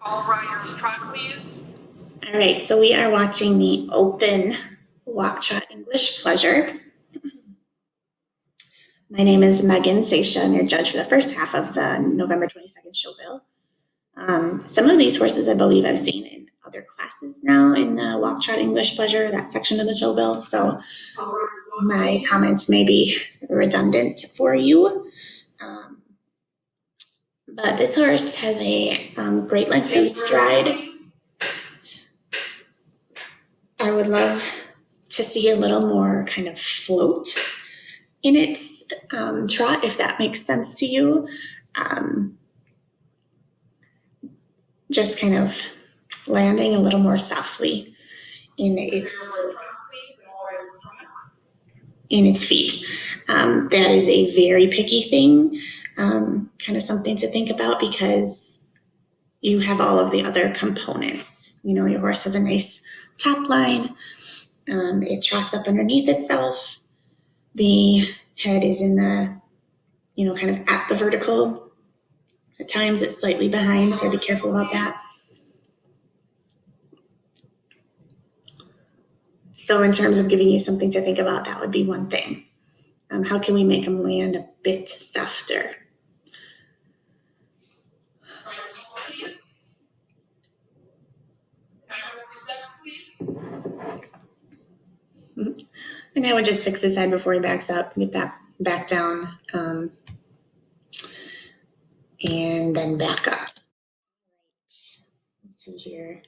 All riders, track please. All right, so we are watching the Open WT English Pleasure. My name is Megan Sasha, and your judge for the first half of the November 22nd show bill. Some of these horses I believe I've seen in other classes now in the WT English Pleasure, that section of the show bill, so my comments may be redundant for you. But this horse has a great length of stride. I would love to see a little more kind of float in its trot, if that makes sense to you. Just kind of landing a little more softly in its feet. That is a very picky thing, kind of something to think about, because you have all of the other components. You know, your horse has a nice top line. It trots up underneath itself. The head is in the, kind of at the vertical. At times it's slightly behind, so be careful about that. So in terms of giving you something to think about, that would be one thing. How can we make them land a bit softer? And I would just fix his head before he backs up, get that back down, and then back up. Let's see here.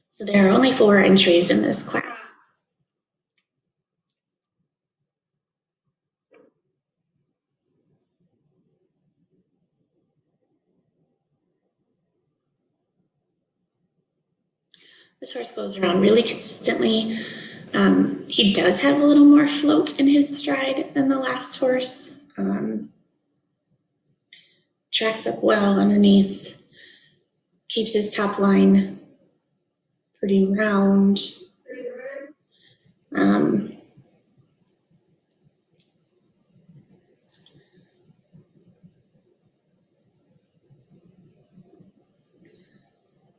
So there are only 4 entries in this class. This horse goes around really consistently. He does have a little more float in his stride than the last horse. Tracks up well underneath, keeps his top line pretty round.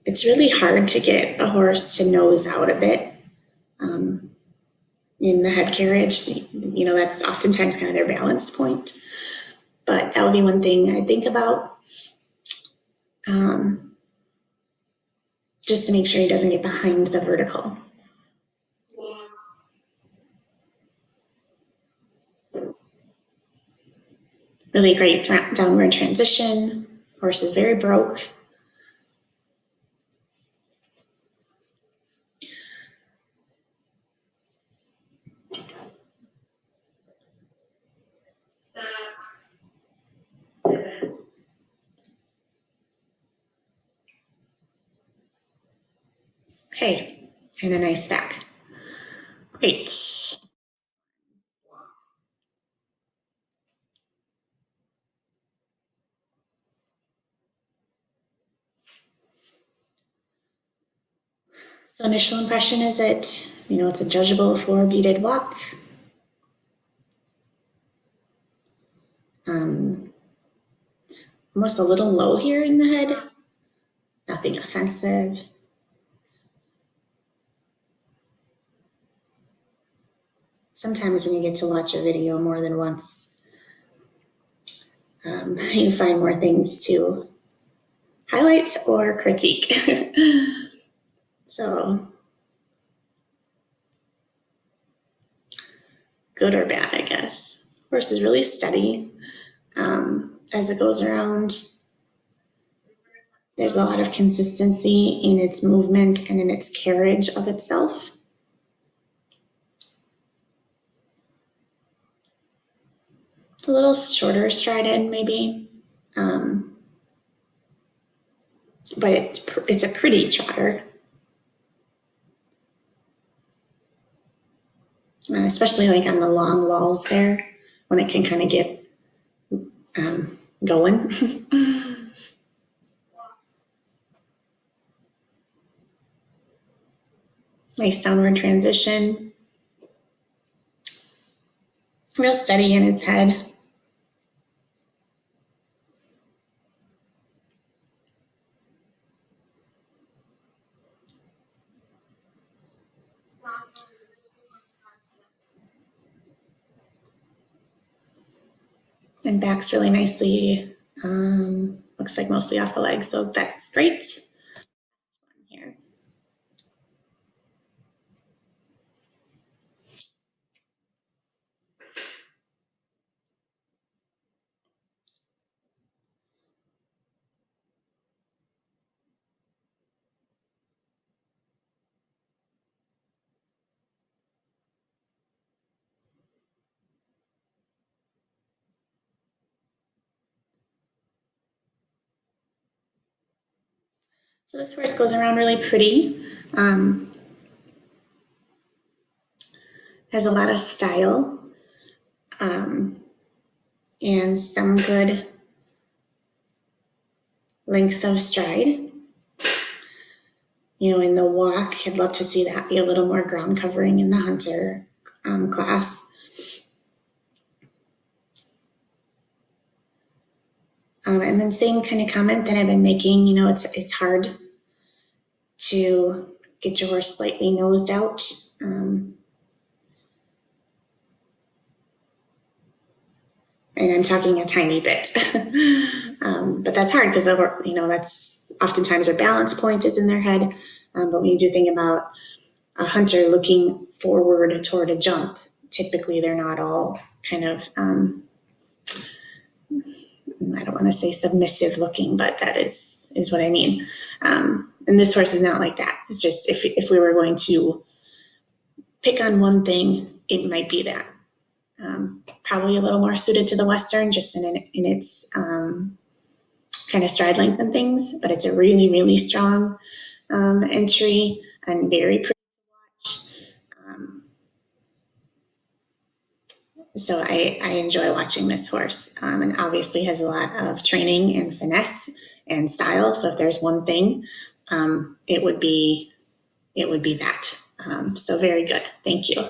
It's really hard to get a horse to nose out a bit in the head carriage. That's oftentimes kind of their balance point. But that would be one thing I think about, just to make sure he doesn't get behind the vertical. Really great downward transition. Horse is very broke. Stop. Pivot. Okay, and a nice back. Great. So initial impression is it's a judgeable 4-beated walk. Almost a little low here in the head. Nothing offensive. Sometimes when you get to watch a video more than once, you find more things to highlight or critique. So, good or bad, I guess. Horse is really steady as it goes around. There's a lot of consistency in its movement and in its carriage of itself. A little shorter strided, maybe, but it's a pretty trotter, especially like on the long walls there, when it can kind of get going. Nice downward transition. Real steady in its head. And backs really nicely. Looks like mostly off the legs, so that's great. Here. So this horse goes around really pretty. Has a lot of style and some good length of stride. You know, in the walk, I'd love to see that be a little more ground covering in the hunter class. And then same kind of comment that I've been making, you know, it's hard to get your horse slightly nosed out. And I'm talking a tiny bit. But that's hard because, you know, that's oftentimes their balance point is in their head. But when you do think about a hunter looking forward toward a jump, typically they're not all kind of, I don't want to say submissive looking, but that is what I mean. And this horse is not like that. It's just if we were going to pick on one thing, it might be that. Probably a little more suited to the Western, just in its kind of stride length and things, but it's a really, really strong entry and very pretty to watch. So I enjoy watching this horse, and obviously has a lot of training and finesse and style. So if there's one thing, it would be that. So very good. Thank you.